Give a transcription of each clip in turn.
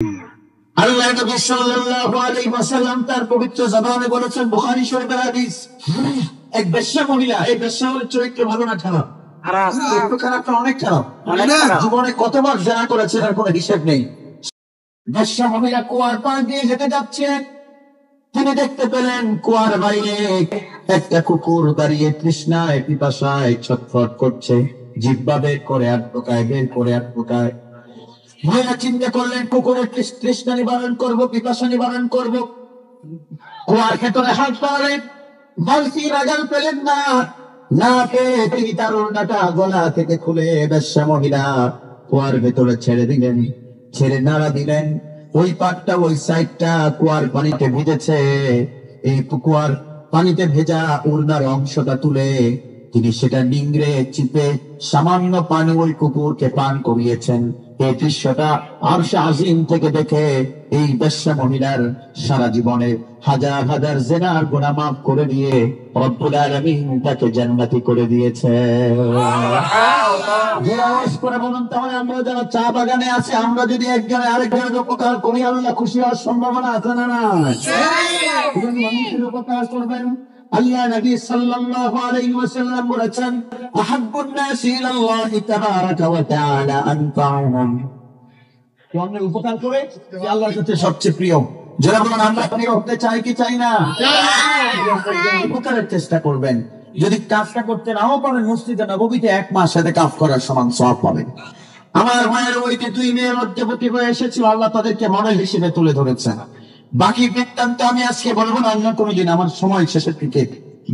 আল্লাহ নবী সাল্লাল্লাহু আলাইহি ওয়াসাল্লাম তার পবিত্র জবানে বলেছেন, বুখারী শরীফের হাদিস, এক বেশ্যা মহিলা, এই বেশ্যা হলে চরিত্র ভালো না খারাপ? একটু খারাপ না, অনেক খারাপ। জীবনে কতবার জেনা করেছে তার কোনো হিসেব নেই। বেশ্যা মহিলা কুয়ার পাড় দিয়ে হেঁটে যাচ্ছেন, তিনি দেখতে পেলেন কুয়ার বাইরে একটা কুকুর দাঁড়িয়ে তৃষ্ণায় পিপাসায় ছটফট করছে, জিহ্বা বের করে আর ঢোকায়, বের করে আর ঢোকায়। মহিলা চিন্তা করলেন, কুকুরের তৃষ্ণা নিবারণ করবো, পিপাসা নিবারণ করবো। কুয়ার ভেতরে হাত বাড়ালেন, বালতি রাগাল পেলেন না, না পেয়ে তিনি তার ওড়নাটা গলা থেকে খুলে বেশ্যা মহিলা কুয়ার ভেতরে ছেড়ে দিলেন। ছেড়ে নাড়া দিলেন, ওই পাটটা ওই সাইডটা কুয়ার পানিতে ভিজেছে। এই কুয়ার পানিতে ভেজা ওড়নার অংশটা তুলে তিনি সেটা নিংড়ে চিপে সামান্য পানি ওই কুকুরকে পান করিয়েছেন। এই দৃশ্যটা আরশে আজিম থেকে দেখে এই বেশ্যা মহিলার সারা জীবনে হাজার হাজার জিনার গুনাহ মাফ করে দিয়ে রব্বুল আলামিন তাকে জান্নাতি করে দিয়েছে। বলুন, তাহলে আমরা যারা চা বাগানে আছে, আমরা যদি একজনে আরেকজনের উপকার করি, আল্লাহ খুশি হওয়ার সম্ভাবনা আছে না? না, মানুষের উপকার করবেন। আল্লাহ নবী সাল্লাল্লাহু আলাইহি ওয়াসাল্লাম বলেছেন, আহাব্বুন নাসি ইলাল্লাহি তাবারাকা ওয়া তাআলা আনফাউহুম। অন্যের উপকার করে আল্লাহর কাছে সবচেয়ে প্রিয়। যারা বলেন আমরা প্রিয় হতে চাই কি চাই না? উপকারের চেষ্টা করবেন। যদি কাজটা করতে নাও পারেন, মসজিদে নববীতে 1 মাস সাথে কাজ করার সমান সওয়াব পাবেন। আমার মায়ের ওইতে 2 মেয়ে মধ্যবর্তী হয়ে এসেছিল, আল্লাহ তাদেরকে মডেল হিসেবে তুলে ধরেছেন। বাকি বৃত্তান্ত আমি আজকে বলবো না, অন্য কোনো দিন, আমার সময় শেষের দিকে।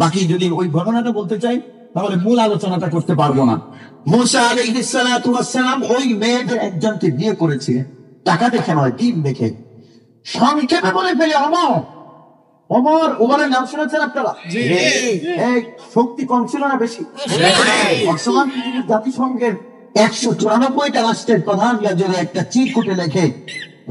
বাকি যদি ওই ঘটনাটা বলতে চাই তাহলে মূল আলোচনাটা করতে পারবো না। মুসা আলাইহিস সালাতু ওয়াস সালাম ওই মেয়েদের একজনকে বিয়ে করেছিলেন, টাকা দেখে নয়, দিন দেখে। সংক্ষেপে বলে ফেলে ওমরের নাম শুনেছেন আপনারা? এই শক্তি কম ছিল না বেশি? বর্তমান জাতিসংঘের 194টা রাষ্ট্রের প্রধানরা যদি একটা চিরকুটে লেখে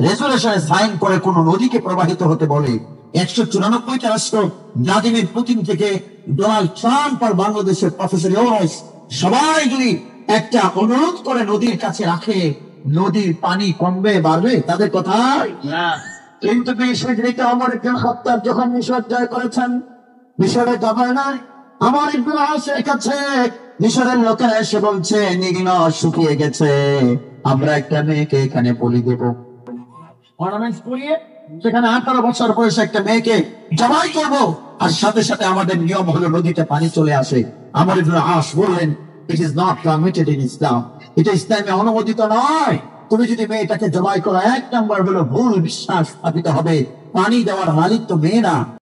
রেজুলেশনে সাইন করে কোন নদীকে প্রবাহিত হতে বলে, 194টা রাষ্ট্র, ভ্লাদিমির পুতিন থেকে ডোনাল্ড ট্রাম্প আর বাংলাদেশের প্রফেসর ইউনূস, সবাই যদি একটা অনুরোধ করে নদীর কাছে রাখে, নদীর পানি কমবে বাড়বে? তাদের কথা না। কিন্তু ওমর ইবনে খাত্তাব যখন মিশর জয় করেছেন, মিশরের গভর্নর আমর ইবনে আস-এর কাছে মিশরের লোকেরা এসে বলছে, নীল শুকিয়ে গেছে, আমরা একটা মেয়েকে এখানে বলি দেব। অর্নামেন্টস পরিয়ে সেখানে 18 বছর বয়সে একটা মেয়েকে জবাই করব, আর সাথে সাথে আমাদের নিয়ম হলো নদীতে পানি চলে আসে। আমর ইবনে আস বললেন, it is not permitted in Islam, এটা ইসলামে অনুমোদিত নয়। তুমি যদি মেয়েটাকে জবাই করো, 1 নম্বর হলো ভুল বিশ্বাস স্থাপিত হবে, পানি দেওয়ার মালিক তো মেয়ে না।